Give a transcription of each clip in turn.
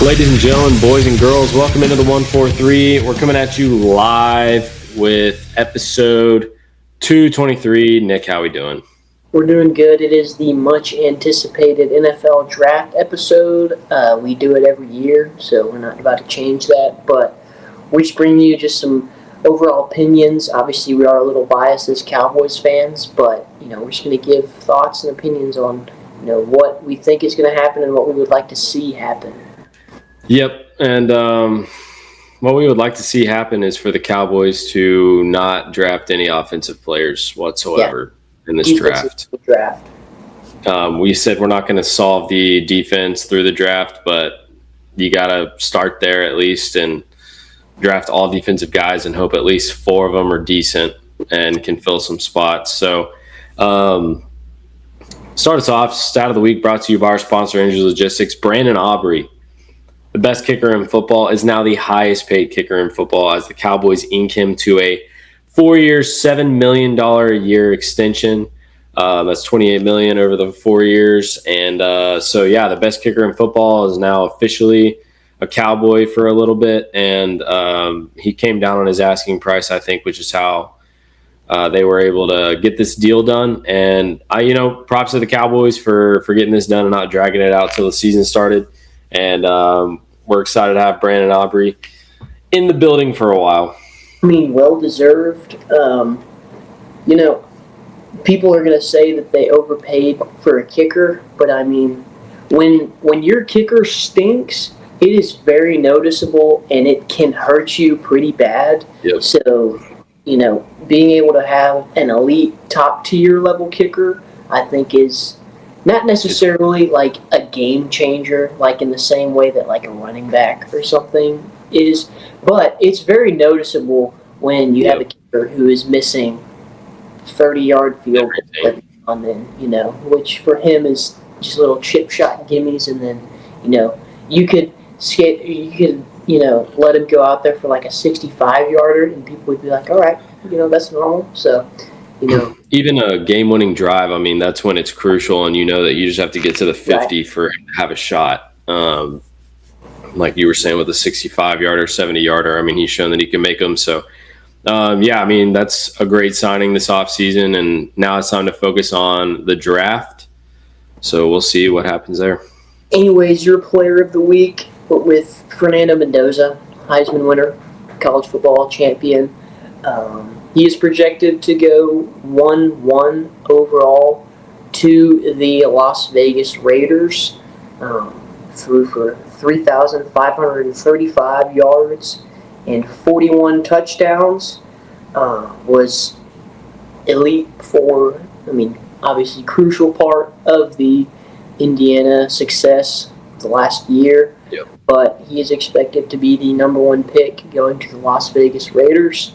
Ladies and gentlemen, boys and girls, welcome into the 143. We're coming at you live with episode 223. Nick, how we doing? We're doing good. It is the much anticipated NFL draft episode. We do it every year, so we're not about to change that. But we just bring you just some overall opinions. Obviously, we are a little biased as Cowboys fans, but we're just going to give thoughts and opinions on what we think is going to happen and what we would like to see happen. Yep, and what we would like to see happen is for the Cowboys to not draft any offensive players whatsoever in this draft. We said we're not going to solve the defense through the draft, but you got to start there at least and draft all defensive guys and hope at least 4 of them are decent and can fill some spots. So start us off, stat of the week brought to you by our sponsor, Angels Logistics. Brandon Aubrey, the best kicker in football, is now the highest paid kicker in football as the Cowboys ink him to a 4-year, $7 million a year extension. That's $28 million over the 4 years. And the best kicker in football is now officially a Cowboy for a little bit. And he came down on his asking price, I think, which is how they were able to get this deal done. And props to the Cowboys for getting this done and not dragging it out till the season started. And we're excited to have Brandon Aubrey in the building for a while. I mean, well-deserved. People are going to say that they overpaid for a kicker, but I mean, when your kicker stinks, it is very noticeable and it can hurt you pretty bad. Yep. So, being able to have an elite top-tier level kicker, I think is not necessarily like a game changer, like in the same way that like a running back or something is, but it's very noticeable when you have a kicker who is missing 30-yard field goals and then, which for him is just little chip shot gimmies, and then, you could let him go out there for like a 65-yarder, and people would be like, all right, that's normal. So, even a game-winning drive, I mean, that's when it's crucial, and that you just have to get to the 50 for him to have a shot. Like you were saying with a 65-yarder, 70-yarder, I mean, he's shown that he can make them. So, that's a great signing this offseason, and now it's time to focus on the draft. So we'll see what happens there. Anyways, your player of the week with Fernando Mendoza, Heisman winner, college football champion. He is projected to go 1-1 overall to the Las Vegas Raiders. Threw for 3,535 yards and 41 touchdowns. Was elite for, obviously crucial part of the Indiana success the last year. Yep. But he is expected to be the number 1 pick going to the Las Vegas Raiders.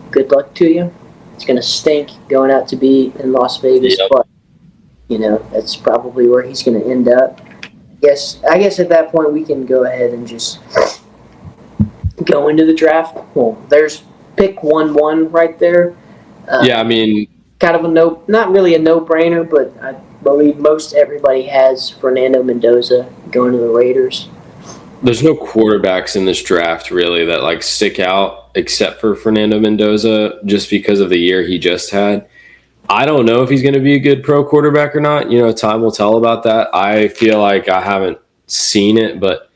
Good luck to you. It's going to stink going out to be in Las Vegas, but that's probably where he's going to end up. I guess at that point we can go ahead and just go into the draft. Well, there's pick 1-1 right there. Kind of not really a no-brainer, but I believe most everybody has Fernando Mendoza going to the Raiders. There's no quarterbacks in this draft really that stick out except for Fernando Mendoza just because of the year he just had. I don't know if he's going to be a good pro quarterback or not. Time will tell about that. I feel like I haven't seen it, but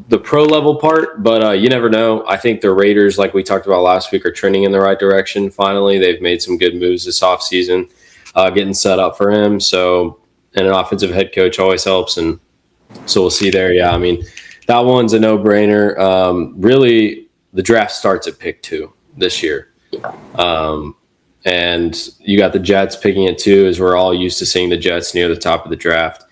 the pro level part, but you never know. I think the Raiders, like we talked about last week, are trending in the right direction. Finally, they've made some good moves this offseason, getting set up for him. So, and an offensive head coach always helps. And so we'll see there. Yeah, that one's a no-brainer. Really, the draft starts at pick 2 this year. And you got the Jets picking it 2, as we're all used to seeing the Jets near the top of the draft.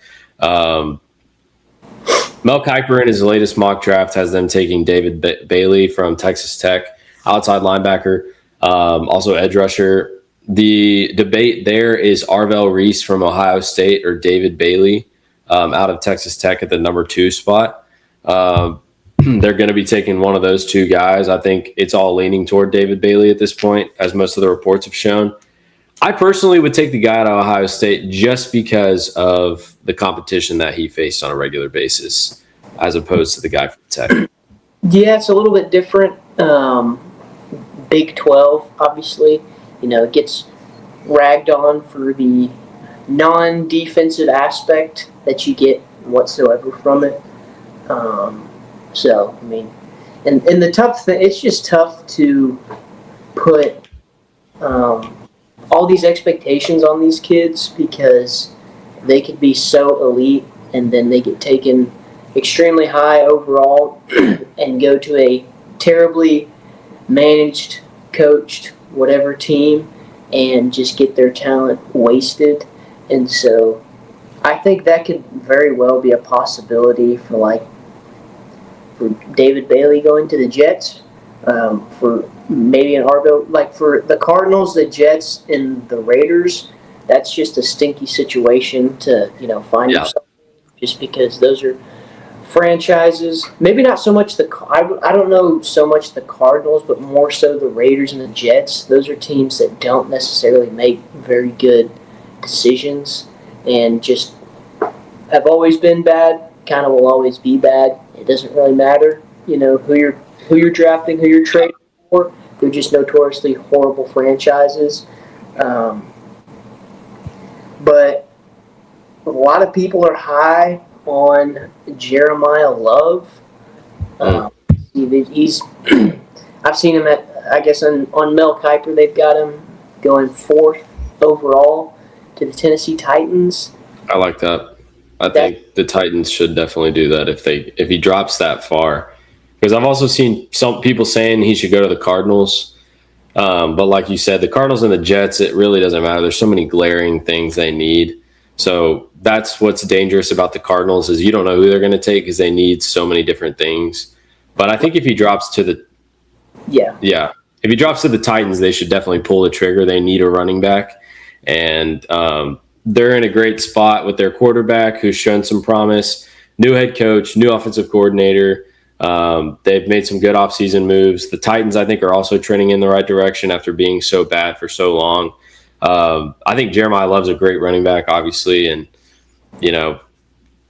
Mel Kiper in his latest mock draft has them taking David Bailey from Texas Tech, outside linebacker, also edge rusher. The debate there is Arvell Reese from Ohio State or David Bailey out of Texas Tech at the number 2 spot. They're going to be taking one of those 2 guys. I think it's all leaning toward David Bailey at this point, as most of the reports have shown. I personally would take the guy out of Ohio State just because of the competition that he faced on a regular basis, as opposed to the guy from Tech. Yeah, it's a little bit different. Big 12, obviously, it gets ragged on for the non-defensive aspect that you get whatsoever from it. So, I mean, and the tough thing, it's just tough to put all these expectations on these kids because they could be so elite and then they get taken extremely high overall and go to a terribly managed, coached, whatever team and just get their talent wasted. And so I think that could very well be a possibility for David Bailey going to the Jets, for maybe an Argo, like for the Cardinals, the Jets, and the Raiders. That's just a stinky situation to find yourself in, just because those are franchises. Maybe not so much I don't know so much the Cardinals, but more so the Raiders and the Jets. Those are teams that don't necessarily make very good decisions and just have always been bad. Kind of will always be bad. It doesn't really matter, who you're drafting, who you're trading for. They're just notoriously horrible franchises. But a lot of people are high on Jeremiah Love. He's I've seen him I guess on Mel Kiper, they've got him going 4th overall to the Tennessee Titans. I like that. I think the Titans should definitely do that if he drops that far. Because I've also seen some people saying he should go to the Cardinals. But like you said, the Cardinals and the Jets, it really doesn't matter. There's so many glaring things they need. So that's what's dangerous about the Cardinals is you don't know who they're going to take because they need so many different things. But I think if he drops to the if he drops to the Titans, they should definitely pull the trigger. They need a running back, and they're in a great spot with their quarterback who's shown some promise. New head coach, new offensive coordinator. They've made some good offseason moves. The Titans, I think, are also trending in the right direction after being so bad for so long. I think Jeremiah Love's a great running back, obviously, and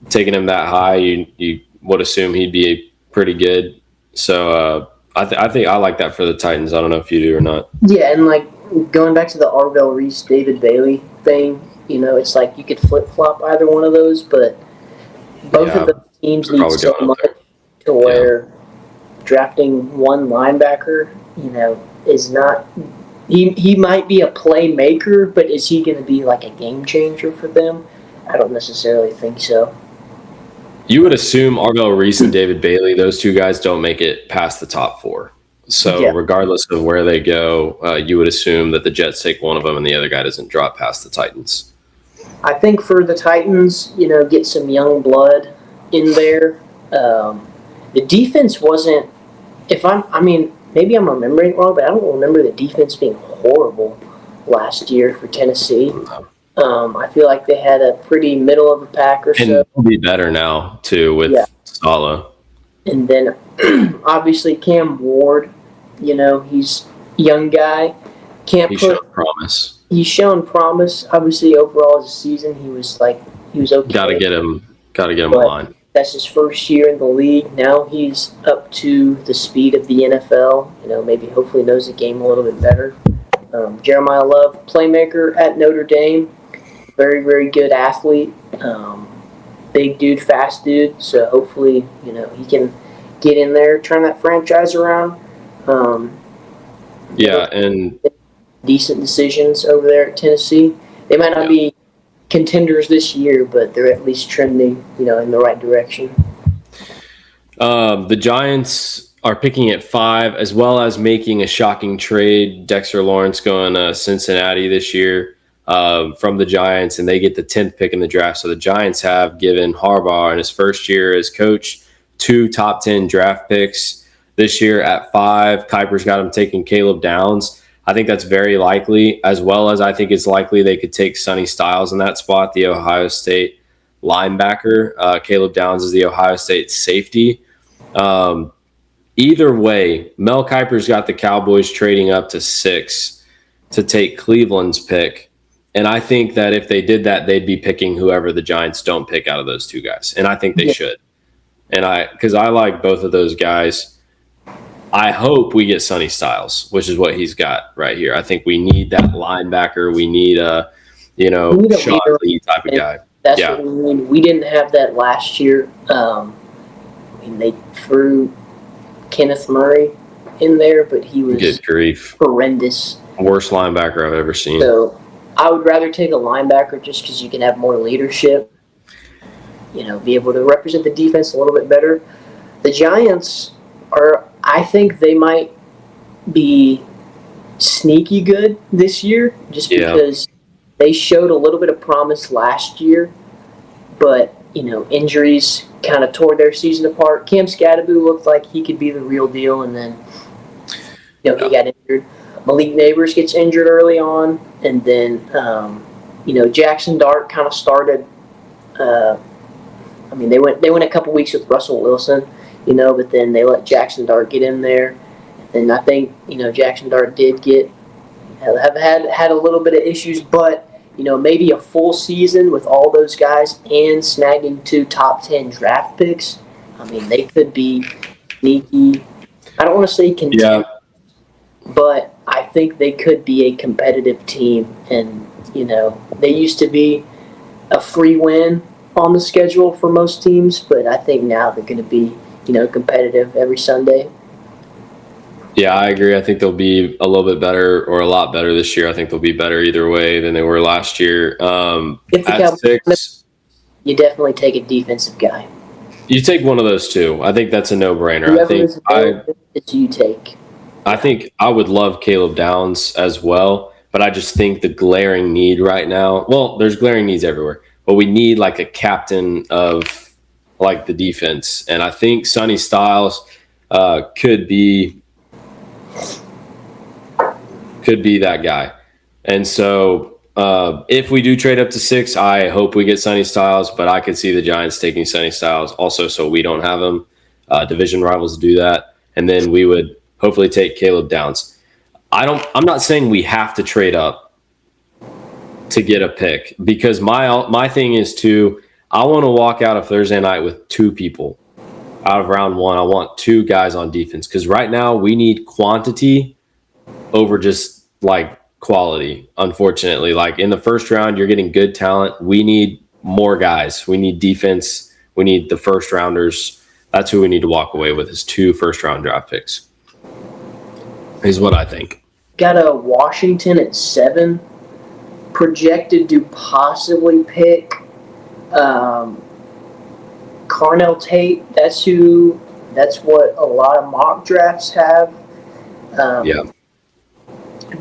taking him that high, you would assume he'd be pretty good. So I think I like that for the Titans. I don't know if you do or not. Yeah, and going back to the Arvell Reese David Bailey thing, it's like you could flip flop either one of those, but both of the teams need so much to where drafting one linebacker, is not. He might be a playmaker, but is he going to be like a game changer for them? I don't necessarily think so. You would assume Arvell Reese and David Bailey, those two guys don't make it past the top 4. So regardless of where they go, you would assume that the Jets take one of them and the other guy doesn't drop past the Titans. I think for the Titans, get some young blood in there. The defense wasn't. Maybe I'm remembering it wrong, but I don't remember the defense being horrible last year for Tennessee. I feel like they had a pretty middle of the pack or so. And it'll be better now too with Saleh. And then obviously Cam Ward, he's a young guy. He's shown promise. He's shown promise. Obviously, overall as a season, he was okay. Got to get him a line. That's his first year in the league. Now he's up to the speed of the NFL. Maybe hopefully knows the game a little bit better. Jeremiah Love, playmaker at Notre Dame. Very, very good athlete. Big dude, fast dude. So hopefully, he can get in there, turn that franchise around. And decent decisions over there at Tennessee. They might not be contenders this year, but they're at least trending, in the right direction. The Giants are picking at 5, as well as making a shocking trade. Dexter Lawrence going to Cincinnati this year from the Giants, and they get the 10th pick in the draft. So the Giants have given Harbaugh in his first year as coach 2 top 10 draft picks. This year at 5, Kiper's got him taking Caleb Downs. I think that's very likely, as well as I think it's likely they could take Sonny Styles in that spot, the Ohio State linebacker. Caleb Downs is the Ohio State safety. Either way, Mel Kiper's got the Cowboys trading up to 6. to take Cleveland's pick. And I think that if they did that, they'd be picking whoever the Giants don't pick out of those two guys. And I think they should. And because I like both of those guys. I hope we get Sonny Styles, which is what he's got right here. I think we need that linebacker. We need a, Sean Lee type of guy. That's what we mean. We didn't have that last year. They threw Kenneth Murray in there, but he was good grief, horrendous. Worst linebacker I've ever seen. So I would rather take a linebacker just because you can have more leadership, be able to represent the defense a little bit better. The Giants I think they might be sneaky good this year just because they showed a little bit of promise last year, but, injuries kind of tore their season apart. Cam Scadaboo looked like he could be the real deal, and then, he got injured. Malik Neighbors gets injured early on, and then, Jackson Dart kind of started. They went a couple weeks with Russell Wilson, but then they let Jackson Dart get in there, and I think Jackson Dart did have had a little bit of issues, but maybe a full season with all those guys and snagging 2 top 10 draft picks. They could be sneaky. I don't want to say contenders. But I think they could be a competitive team, and they used to be a free win on the schedule for most teams, but I think now they're going to be competitive every Sunday. Yeah, I agree. I think they'll be a little bit better or a lot better this year. I think they'll be better either way than they were last year. If the at 6, you definitely take a defensive guy. You take one of those two. I think that's a no-brainer. I think I would love Caleb Downs as well, but I just think the glaring need right now. Well, there's glaring needs everywhere, but we need like a captain of like the defense, and I think Sonny Styles could be that guy. And so if we do trade up to 6, I hope we get Sonny Styles, but I could see the Giants taking Sonny Styles also so we don't have him. Division rivals do that, and then we would hopefully take Caleb Downs. I'm not saying we have to trade up to get a pick, because my thing is I want to walk out of Thursday night with 2 people out of round 1. I want 2 guys on defense, because right now we need quantity over just like quality. Unfortunately, like in the first round, you're getting good talent. We need more guys. We need defense. We need the first rounders. That's who we need to walk away with, is 2 first-round draft picks. Is what I think. Got a Washington at 7, projected to possibly pick Carnell Tate. That's what a lot of mock drafts have.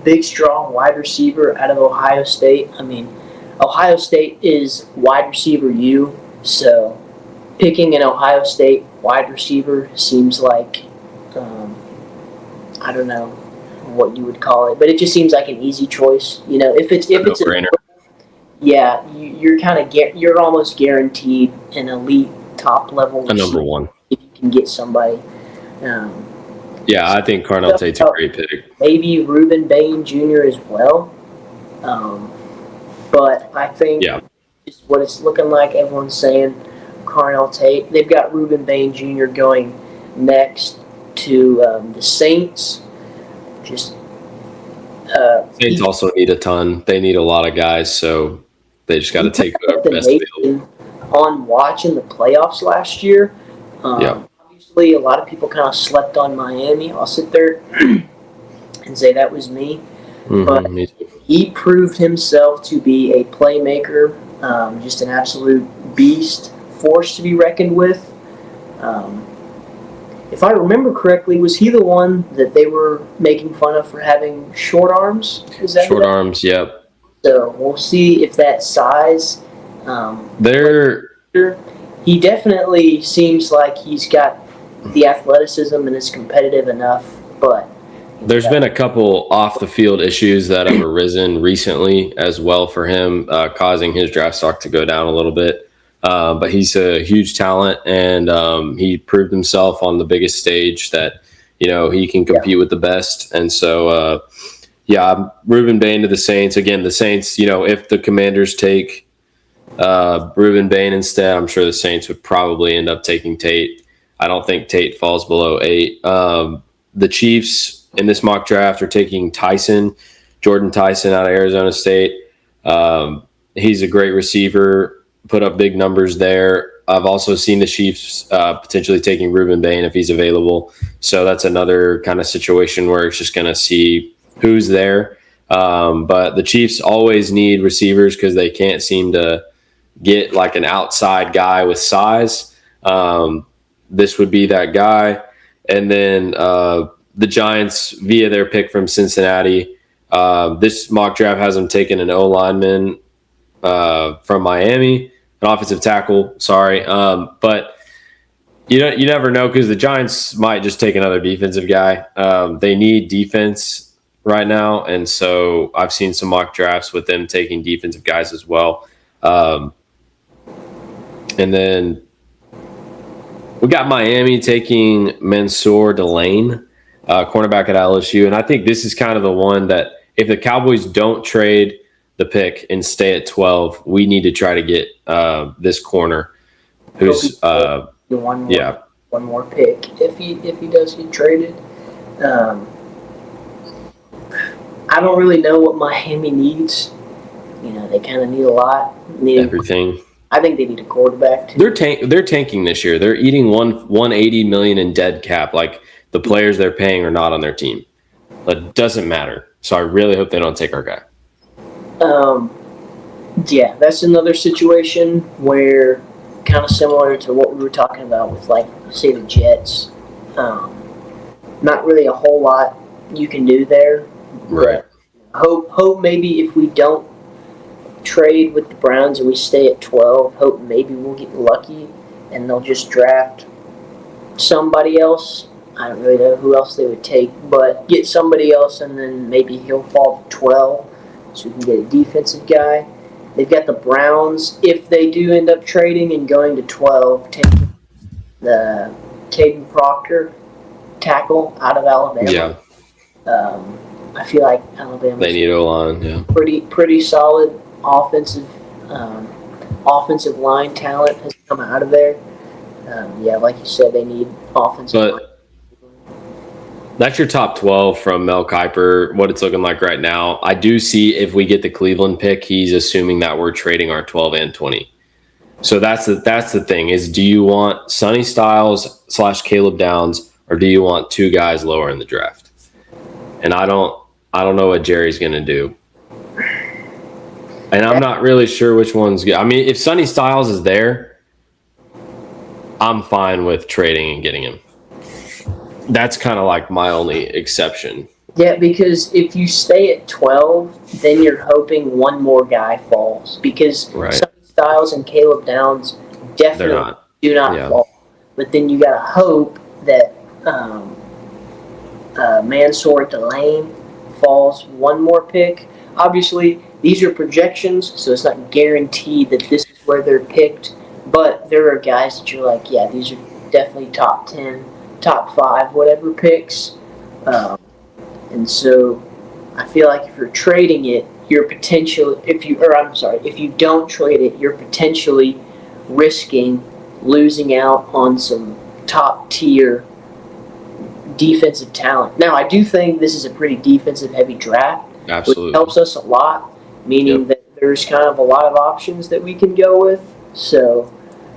Big, strong wide receiver out of Ohio State. Ohio State is wide receiver U, so picking an Ohio State wide receiver seems like, I don't know what you would call it, but it just seems like an easy choice. If it's you're almost guaranteed an elite top level a number 1 if you can get somebody. I think Carnell Tate's a great pick. Maybe Reuben Bain Jr. as well. But I think just what it's looking like, everyone's saying Carnell Tate. They've got Reuben Bain Jr. going next to the Saints. Saints also need a ton. They need a lot of guys, so they just got to take whoever best available. On watching the playoffs last year, obviously a lot of people kind of slept on Miami. I'll sit there and say that was me. But he proved himself to be a playmaker, just an absolute beast, force to be reckoned with. If I remember correctly, was he the one that they were making fun of for having short arms? Is that short arms? Yep. So we'll see if that size. He definitely seems like he's got the athleticism and is competitive enough, but there's been a couple off the field issues that have arisen recently as well for him, causing his draft stock to go down a little bit. But he's a huge talent, and he proved himself on the biggest stage that he can compete with the best. And so Yeah, Ruben Bain to the Saints. Again, the Saints, if the Commanders take Ruben Bain instead, I'm sure the Saints would probably end up taking Tate. I don't think Tate falls below 8. The Chiefs in this mock draft are taking Jordan Tyson out of Arizona State. He's a great receiver, put up big numbers there. I've also seen the Chiefs potentially taking Ruben Bain if he's available. So that's another kind of situation where it's just going to see who's there. But the Chiefs always need receivers because they can't seem to get like an outside guy with size. This would be that guy. And then the Giants, via their pick from Cincinnati, this mock draft has them taking an O-lineman from Miami, an offensive tackle, sorry. But you never know because the Giants might just take another defensive guy. They need defense right now, and so I've seen some mock drafts with them taking defensive guys as well. And then we got Miami taking Mansour Delane, cornerback at LSU, and I think this is kind of the one that if the Cowboys don't trade the pick and stay at 12, we need to try to get this corner who's one more pick if he does get traded. I don't really know what Miami needs. They kind of need a lot. Everything. I think they need a quarterback too. They're tanking this year. They're eating $180 million in dead cap. Like the players they're paying are not on their team. It doesn't matter. So I really hope they don't take our guy. Yeah, that's another situation where kind of similar to what we were talking about with, like, say, the Jets. Not really a whole lot you can do there. Right. Hope maybe if we don't trade with the Browns and we stay at 12, hope maybe we'll get lucky and they'll just draft somebody else. I don't really know who else they would take, but get somebody else and then maybe he'll fall to 12 so we can get a defensive guy. They've got the Browns, if they do end up trading and going to 12, taking the Caden Proctor tackle out of Alabama. Yeah. I feel like Alabama. They need O-line, yeah. Pretty solid offensive line talent has come out of there. Like you said, they need offensive line. That's your top 12 from Mel Kiper, what it's looking like right now. I do see if we get the Cleveland pick, he's assuming that we're trading our 12 and 20. So that's the thing is, do you want Sonny Styles / Caleb Downs, or do you want two guys lower in the draft? And I don't know what Jerry's going to do. And I'm not really sure which one's good. I mean, if Sonny Styles is there, I'm fine with trading and getting him. That's kind of like my only exception. Yeah, because if you stay at 12, then you're hoping one more guy falls. Because Sonny Styles and Caleb Downs definitely do not fall. But then you got to hope that Mansour Delane falls one more pick. Obviously, these are projections, so it's not guaranteed that this is where they're picked. But there are guys that you're like, yeah, these are definitely top 10. Top 5, whatever picks, and so I feel like if you're trading it, if you don't trade it, you're potentially risking losing out on some top tier defensive talent. Now, I do think this is a pretty defensive heavy draft, absolutely, which helps us a lot, meaning that there's kind of a lot of options that we can go with. So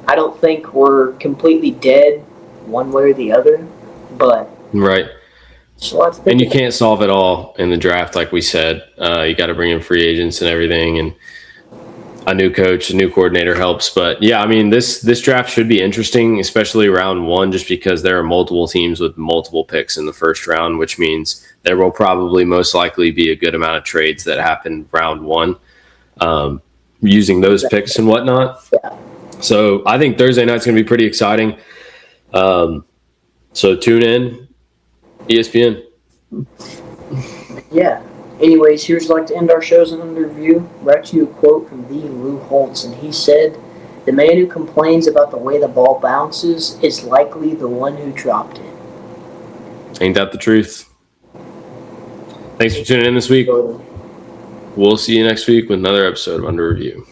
I don't think we're completely dead one way or the other, but right. And you about. can't solve it all in the draft, like we said. You got to bring in free agents and everything, and a new coach, a new coordinator helps. But yeah, I mean, this draft should be interesting, especially round 1, just because there are multiple teams with multiple picks in the first round, which means there will probably most likely be a good amount of trades that happen round 1, using those picks and whatnot. Yeah. So I think Thursday night's going to be pretty exciting. So tune in, ESPN. Yeah. Anyways, here's like to end our shows in under review. Brought to you a quote from the Lou Holtz, and he said, "The man who complains about the way the ball bounces is likely the one who dropped it." Ain't that the truth? Thanks for tuning in this week. We'll see you next week with another episode of Under Review.